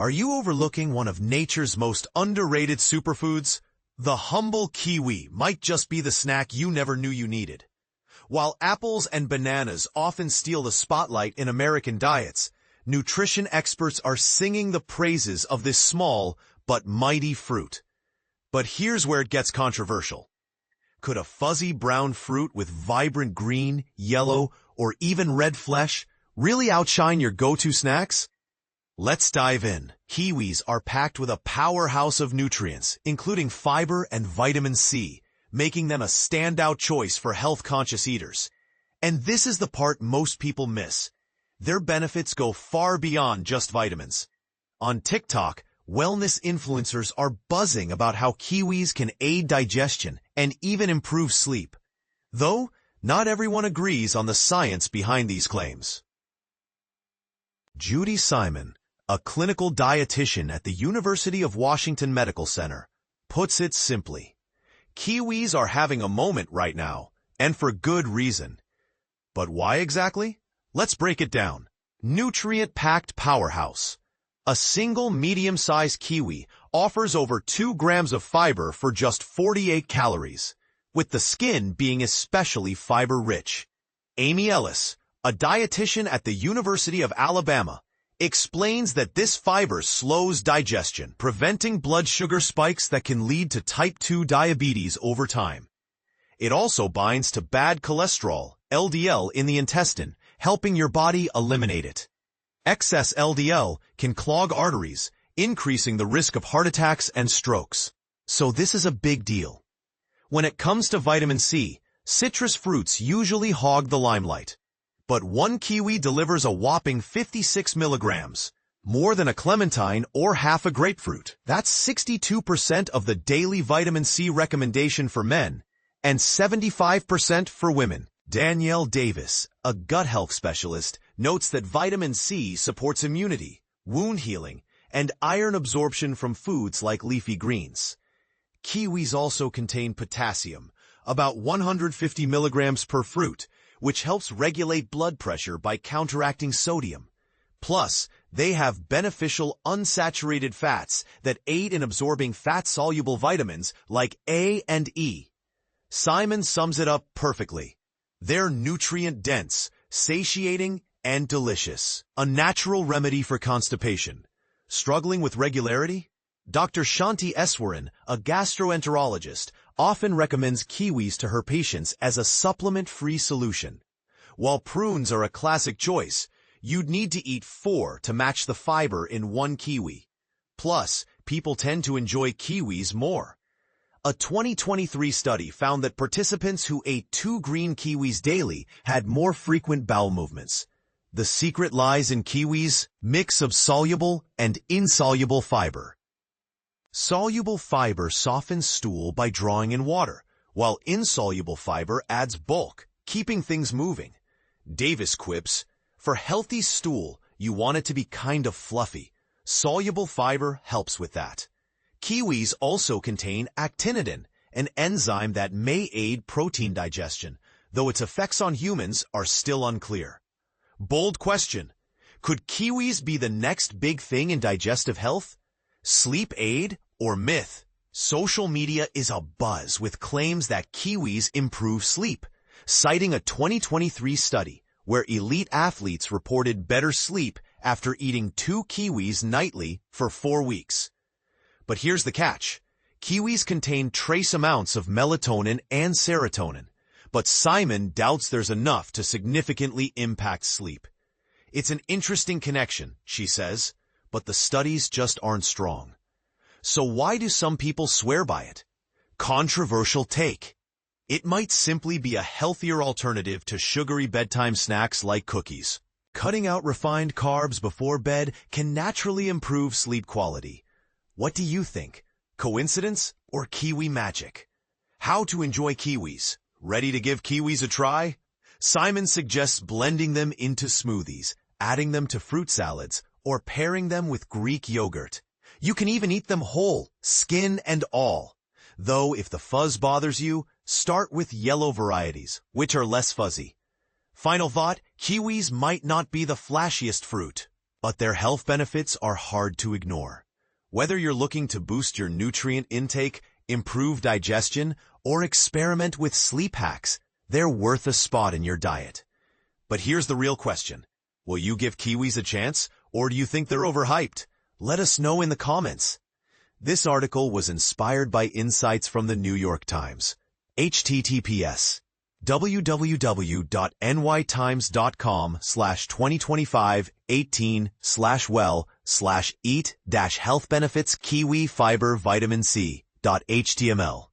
Are you overlooking one of nature's most underrated superfoods? The humble kiwi might just be the snack you never knew you needed. While apples and bananas often steal the spotlight in American diets, nutrition experts are singing the praises of this small but mighty fruit. But here's where it gets controversial. Could a fuzzy brown fruit with vibrant green, yellow, or even red flesh really outshine your go-to snacks? Let's dive in. Kiwis are packed with a powerhouse of nutrients, including fiber and vitamin C, making them a standout choice for health-conscious eaters. And this is the part most people miss. Their benefits go far beyond just vitamins. On TikTok, wellness influencers are buzzing about how kiwis can aid digestion and even improve sleep. Though, not everyone agrees on the science behind these claims. Judy Simon, a clinical dietitian at the University of Washington Medical Center, puts it simply. Kiwis are having a moment right now, and for good reason. But why exactly? Let's break it down. Nutrient-packed powerhouse. A single medium-sized kiwi offers over 2 grams of fiber for just 48 calories, with the skin being especially fiber-rich. Amy Ellis, a dietitian at the University of Alabama, explains that this fiber slows digestion, preventing blood sugar spikes that can lead to type 2 diabetes over time. It also binds to bad cholesterol, LDL, in the intestine, helping your body eliminate it. Excess LDL can clog arteries, increasing the risk of heart attacks and strokes. So this is a big deal. When it comes to vitamin C, citrus fruits usually hog the limelight. But one kiwi delivers a whopping 56 milligrams, more than a clementine or half a grapefruit. That's 62% of the daily vitamin C recommendation for men and 75% for women. Danielle Davis, a gut health specialist, notes that vitamin C supports immunity, wound healing, and iron absorption from foods like leafy greens. Kiwis also contain potassium, about 150 milligrams per fruit, which helps regulate blood pressure by counteracting sodium. Plus, they have beneficial unsaturated fats that aid in absorbing fat-soluble vitamins like A and E. Simon sums it up perfectly. They're nutrient-dense, satiating, and delicious. A natural remedy for constipation. Struggling with regularity? Dr. Shanti Eswaran, a gastroenterologist, often recommends kiwis to her patients as a supplement-free solution. While prunes are a classic choice, you'd need to eat 4 to match the fiber in one kiwi. Plus, people tend to enjoy kiwis more. A 2023 study found that participants who ate 2 green kiwis daily had more frequent bowel movements. The secret lies in kiwis' mix of soluble and insoluble fiber. Soluble fiber softens stool by drawing in water, while insoluble fiber adds bulk, keeping things moving. Davis quips, "For healthy stool, you want it to be kind of fluffy. Soluble fiber helps with that." Kiwis also contain actinidin, an enzyme that may aid protein digestion, though its effects on humans are still unclear. Bold question. Could kiwis be the next big thing in digestive health? Sleep aid or myth? Social media is abuzz with claims that kiwis improve sleep, citing a 2023 study where elite athletes reported better sleep after eating 2 kiwis nightly for 4 weeks. But here's the catch. Kiwis contain trace amounts of melatonin and serotonin, but Simon doubts there's enough to significantly impact sleep. It's an interesting connection, she says, but the studies just aren't strong. So why do some people swear by it? Controversial take. It might simply be a healthier alternative to sugary bedtime snacks like cookies. Cutting out refined carbs before bed can naturally improve sleep quality. What do you think? Coincidence or kiwi magic? How to enjoy kiwis? Ready to give kiwis a try? Simon suggests blending them into smoothies, adding them to fruit salads, or pairing them with Greek yogurt. You can even eat them whole, skin and all. Though if the fuzz bothers you, start with yellow varieties, which are less fuzzy. Final thought, kiwis might not be the flashiest fruit, but their health benefits are hard to ignore. Whether you're looking to boost your nutrient intake, improve digestion, or experiment with sleep hacks, they're worth a spot in your diet. But here's the real question. Will you give kiwis a chance, or do you think they're overhyped? Let us know in the comments. This article was inspired by insights from the New York Times. https www.nytimes.com/2025-18/well/eat-health benefits kiwi fiber vitamin C.html